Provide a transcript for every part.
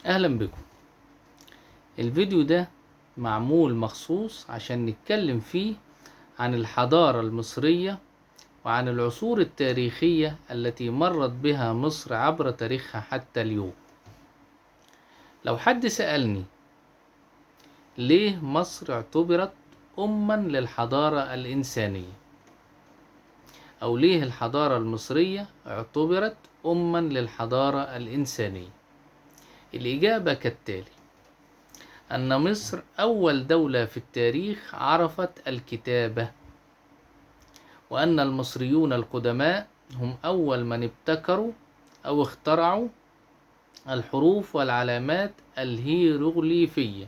اهلا بكم. الفيديو ده معمول مخصوص عشان نتكلم فيه عن الحضارة المصرية وعن العصور التاريخية التي مرت بها مصر عبر تاريخها حتى اليوم. لو حد سألني ليه مصر اعتبرت أما للحضارة الإنسانية، أو ليه الحضارة المصرية اعتبرت أما للحضارة الإنسانية، الإجابة كالتالي: أن مصر أول دولة في التاريخ عرفت الكتابة، وأن المصريون القدماء هم أول من ابتكروا أو اخترعوا الحروف والعلامات الهيروغليفية،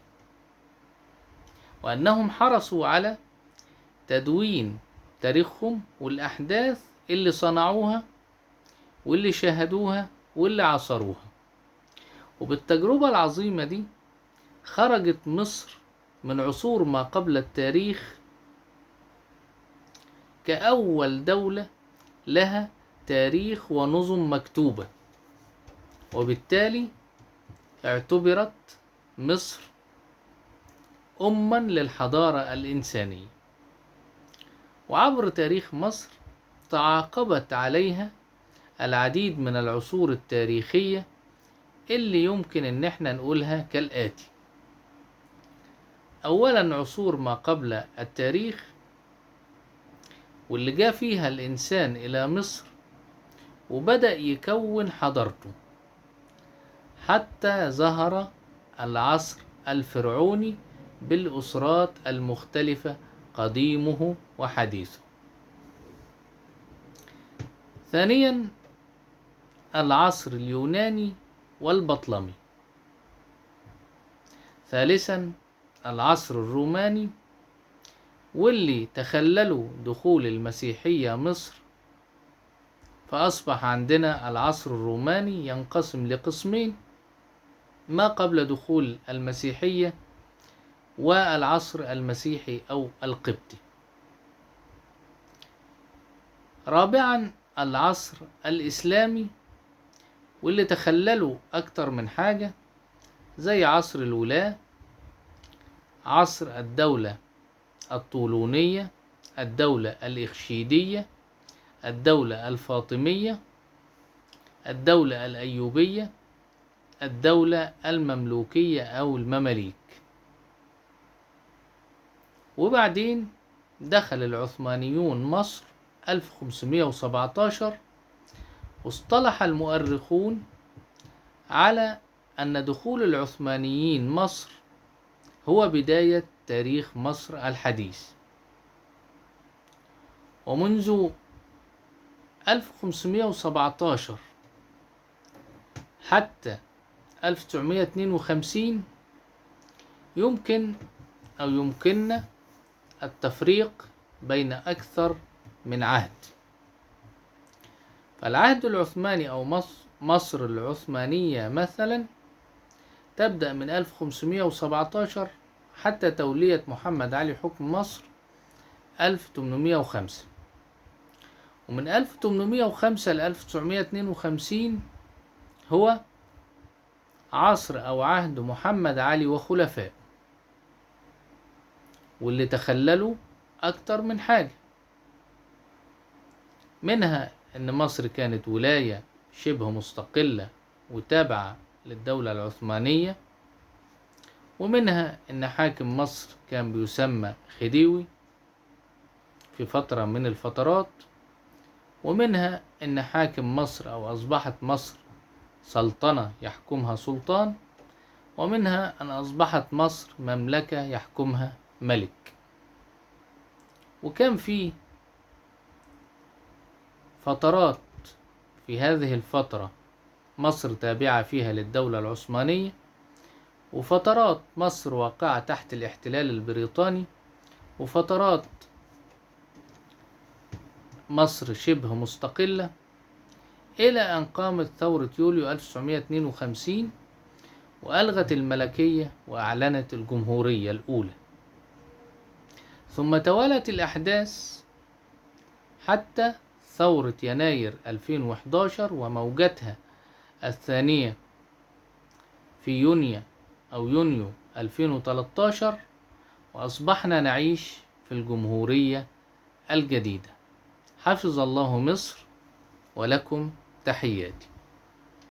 وأنهم حرصوا على تدوين تاريخهم والأحداث اللي صنعوها واللي شاهدوها واللي عصروها. وبالتجربة العظيمة دي خرجت مصر من عصور ما قبل التاريخ كأول دولة لها تاريخ ونظم مكتوبة، وبالتالي اعتبرت مصر أما للحضارة الإنسانية. وعبر تاريخ مصر تعاقبت عليها العديد من العصور التاريخية اللي يمكن ان احنا نقولها كالآتي: أولا، عصور ما قبل التاريخ، واللي جاء فيها الإنسان إلى مصر وبدأ يكون حضارته حتى ظهر العصر الفرعوني بالأسرات المختلفة قديمه وحديثه. ثانيا، العصر اليوناني والبطلمي. ثالثا، العصر الروماني، واللي تخللوا دخول المسيحية مصر، فأصبح عندنا العصر الروماني ينقسم لقسمين: ما قبل دخول المسيحية والعصر المسيحي أو القبطي. رابعا، العصر الإسلامي، واللي تخللوا أكتر من حاجة زي عصر الولاة، عصر الدولة الطولونية، الدولة الإخشيدية، الدولة الفاطمية، الدولة الأيوبية، الدولة المملوكية أو المماليك. وبعدين دخل العثمانيون مصر 1517، واصطلح المؤرخون على أن دخول العثمانيين مصر هو بداية تاريخ مصر الحديث. ومنذ 1517 حتى 1952 يمكننا التفريق بين أكثر من عهد. فالعهد العثماني أو مصر العثمانية مثلا تبدأ من 1517 حتى تولية محمد علي حكم مصر 1805، ومن 1805 ل 1952 هو عصر أو عهد محمد علي وخلفائه، واللي تخللوا أكتر من حاجة، منها أن مصر كانت ولاية شبه مستقلة وتابعة للدولة العثمانية، ومنها أن حاكم مصر كان بيسمى خديوي في فترة من الفترات، ومنها أن حاكم مصر أو أصبحت مصر سلطنة يحكمها سلطان، ومنها أن أصبحت مصر مملكة يحكمها ملك. وكان في فترات في هذه الفترة مصر تابعة فيها للدولة العثمانية، وفترات مصر واقعة تحت الاحتلال البريطاني، وفترات مصر شبه مستقلة، إلى أن قامت ثورة يوليو 1952 وألغت الملكية وأعلنت الجمهورية الأولى. ثم توالت الأحداث حتى ثورة يناير 2011 وموجتها الثانية في يونيو 2013، وأصبحنا نعيش في الجمهورية الجديدة. حفظ الله مصر، ولكم تحياتي.